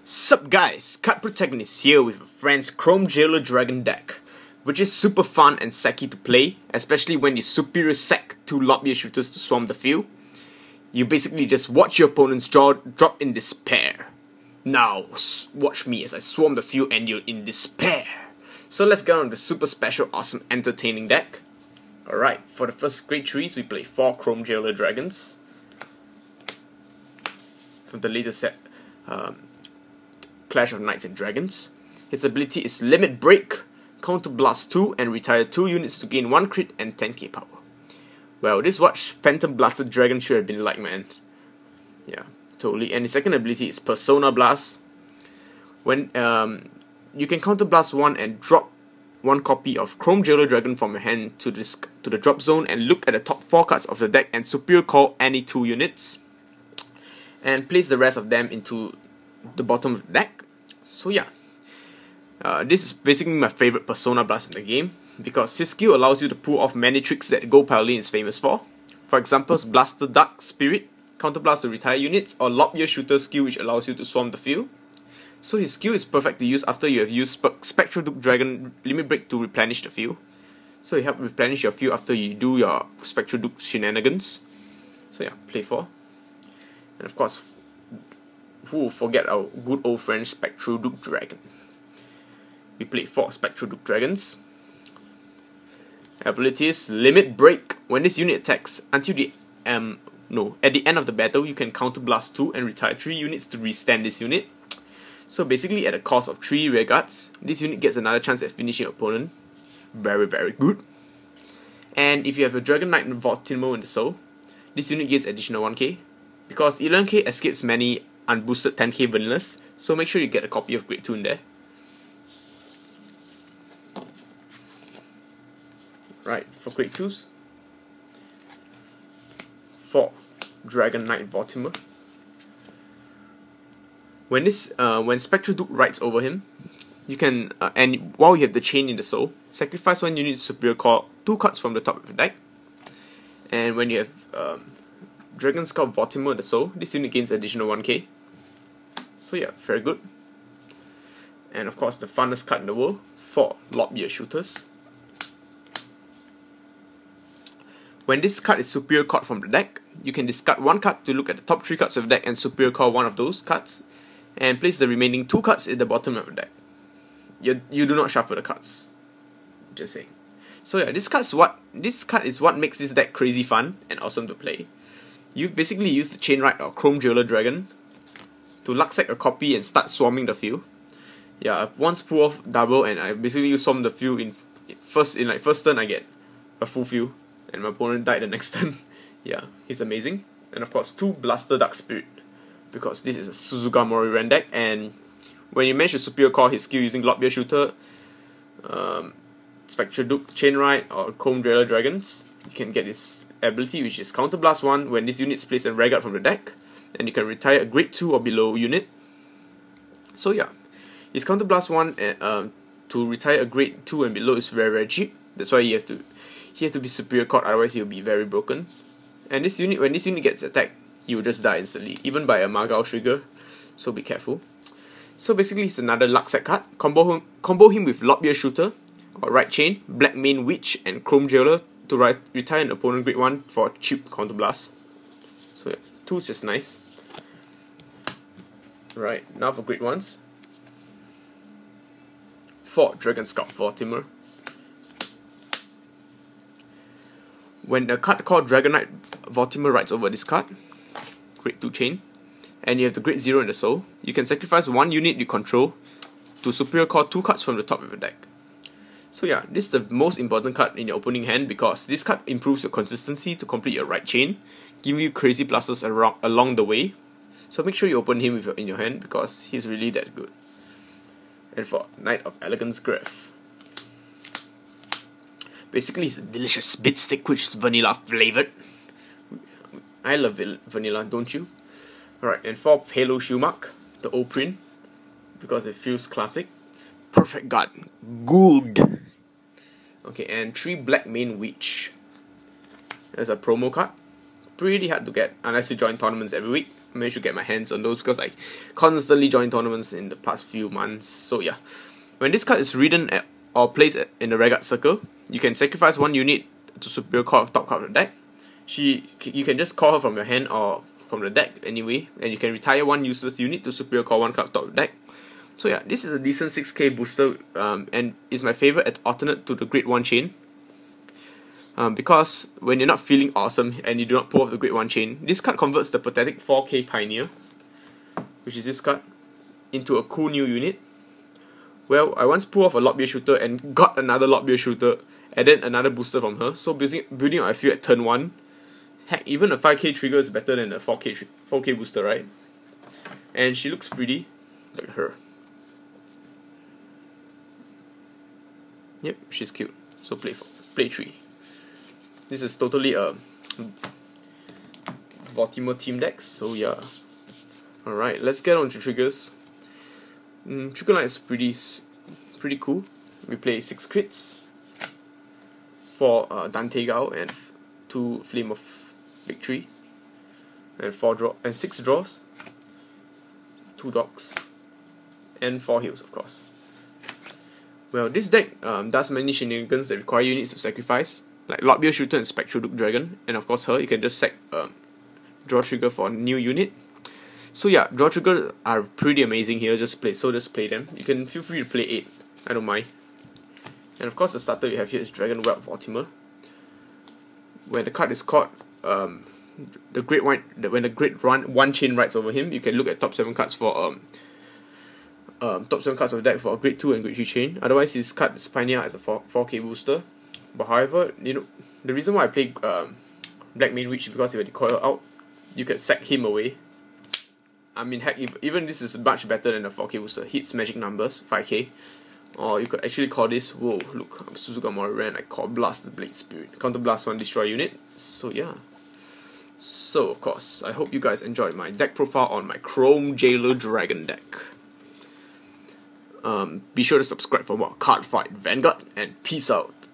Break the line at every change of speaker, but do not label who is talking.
Sup guys, Card Protagonist here with a friend's Chrome Jailer Dragon deck, which is super fun and sacky to play, especially when you superior sack 2 Lop Ear Shooters to swarm the field. You basically just watch your opponent's jaw drop in despair. Now, watch me as I swarm the field and you're in despair. So let's get on the super special, awesome, entertaining deck. Alright, for the first grade 3s, we play 4 Chrome Jailer Dragons. From the latest set, Clash of Knights and Dragons. His ability is Limit Break, Counter Blast 2, and retire 2 units to gain 1 crit and 10k power. Well, this is what Phantom Blasted Dragon should have been like, man. Yeah, totally. And his second ability is Persona Blast. When you can Counter Blast 1 and drop 1 copy of Chrome Jailer Dragon from your hand to the drop zone and look at the top 4 cards of the deck and superior call any 2 units. And place the rest of them into the bottom of the deck. So yeah, this is basically my favorite Persona Blast in the game, because his skill allows you to pull off many tricks that Go Paladin is famous for. For example, Blaster Dark Spirit, Counter Blast to retire units, or Lop Ear Shooter skill which allows you to swarm the field. So his skill is perfect to use after you have used Spectral Dragon Limit Break to replenish the field. So it helps replenish your field after you do your Spectral Duke shenanigans. So yeah, play 4. And of course, who will forget our good old friend Spectral Duke Dragon. We played 4 Spectral Duke Dragons. Abilities: Limit Break. When this unit attacks, until the at the end of the battle, you can Counter Blast 2 and retire 3 units to restand this unit. So basically, at a cost of 3 rear guards, this unit gets another chance at finishing your opponent. Very, very good. And if you have a Dragon Knight and Vortimer in the soul, this unit gets additional 1k. Because 11k escapes many unboosted 10k vanillas, so make sure you get a copy of grade 2 in there. Right, for grade 2s, 4 Dragon Knight Vortimer. When Spectral Duke rides over him, you can and while you have the chain in the soul, sacrifice 1 unit to superior call 2 cards from the top of the deck. And when you have Dragon Scout Vortimer in the soul, this unit gains additional 1k. So yeah, very good. And of course, the funnest card in the world, 4 Lop Ear Shooters. When this card is superior called from the deck, you can discard 1 card to look at the top 3 cards of the deck and superior call 1 of those cards, and place the remaining 2 cards at the bottom of the deck. You do not shuffle the cards. Just saying. So yeah, this card is what makes this deck crazy fun and awesome to play. You basically use the Chain Ride or Chrome Jailer Dragon to luck sack a copy and start swarming the field. Yeah, I once pull off double and I basically swarm the field in first turn I get a full field and my opponent died the next turn. Yeah, he's amazing. And of course 2 Blaster Dark Spirit, because this is a Suzuka Mori Ren deck, and when you manage to superior call his skill using Lop Ear Shooter, Spectral Duke, Chain Ride, or Chrome Jailer Dragons, you can get this ability, which is Counter Blast 1 when this unit is placed in rear guard from the deck, and you can retire a grade 2 or below unit. So yeah, his Counter Blast 1 to retire a grade 2 and below is very, very cheap. That's why he have to be superior called, otherwise he'll be very broken. And this unit, when this unit gets attacked, he will just die instantly, even by a Margao trigger, so be careful. So basically, it's another luck set card. Combo him with Lop Ear Shooter, or Right Chain, Black Mane Witch, and Chrome Jailer to retire an opponent grade 1 for cheap Counter Blast. So yeah, 2 is just nice. Right, now for grade 1s. 4 Dragon Scout Vortimer. When a card called Dragon Knight Vortimer rides over this card, grade 2 chain, and you have the grade 0 in the soul, you can sacrifice 1 unit you control to superior call 2 cards from the top of the deck. So yeah, this is the most important card in your opening hand, because this card improves your consistency to complete your right chain, giving you crazy pluses along the way. So make sure you open him in your hand, because he's really that good. And for Knight of Elegance Gareth, basically it's a delicious bit stick which is vanilla flavored. I love vanilla, don't you? Alright, and 4 Halo Shoemark, the old print, because it feels classic. Perfect guard, good. Okay, and 3 Black Mane Witch. There's a promo card. Pretty hard to get unless you join tournaments every week. managed to get my hands on those because I constantly join tournaments in the past few months. So yeah, when this card is ridden or placed in the Rearguard circle, you can sacrifice one unit to superior call top card of the deck. You can just call her from your hand or from the deck anyway, and you can retire one useless unit to superior call one card top of the deck. So yeah, this is a decent 6k booster, and is my favorite as alternate to the Grade 1 chain. Because when you're not feeling awesome and you do not pull off the Grade 1 chain, this card converts the pathetic 4k Pioneer, which is this card, into a cool new unit. Well, I once pulled off a Lop Ear Shooter and got another Lop Ear Shooter, and then another booster from her. So building up I feel at turn 1. Heck, even a 5k trigger is better than a 4k booster, right? And she looks pretty. Look at her. Yep, she's cute. So play 3. This is totally a Vortimer team deck, so yeah. Alright, let's get on to triggers. Trigger line is pretty cool. We play 6 crits, 4 Dante Gao and 2 Flame of Victory, and 6 draws, 2 dogs, and 4 heals, of course. Well, this deck does many shenanigans that require units to sacrifice, like Lop Ear Shooter and Spectral Duke Dragon, and of course her. You can just sack draw trigger for a new unit. So yeah, draw triggers are pretty amazing here. Just play them. You can feel free to play 8. I don't mind. And of course, the starter you have here is Dragon Whelp Vortimer. When the card is caught, when the Grade 1 chain rides over him, you can look at top 7 cards for top 7 cards of the deck for a Grade 2 and Grade 3 chain. Otherwise, his card is Pioneer as a 4k booster. But however, you know, the reason why I play Black Main Witch is because if you coil out, you can sack him away. I mean, heck, even this is much better than the 4k booster. Hits magic numbers, 5k. Or you could actually call this, whoa, look, I'm Suzuka Moran, I call Blast the Blade Spirit. Counter Blast 1, destroy unit. So yeah. So, of course, I hope you guys enjoyed my deck profile on my Chrome Jailer Dragon deck. Be sure to subscribe for more Card Fight Vanguard, and peace out.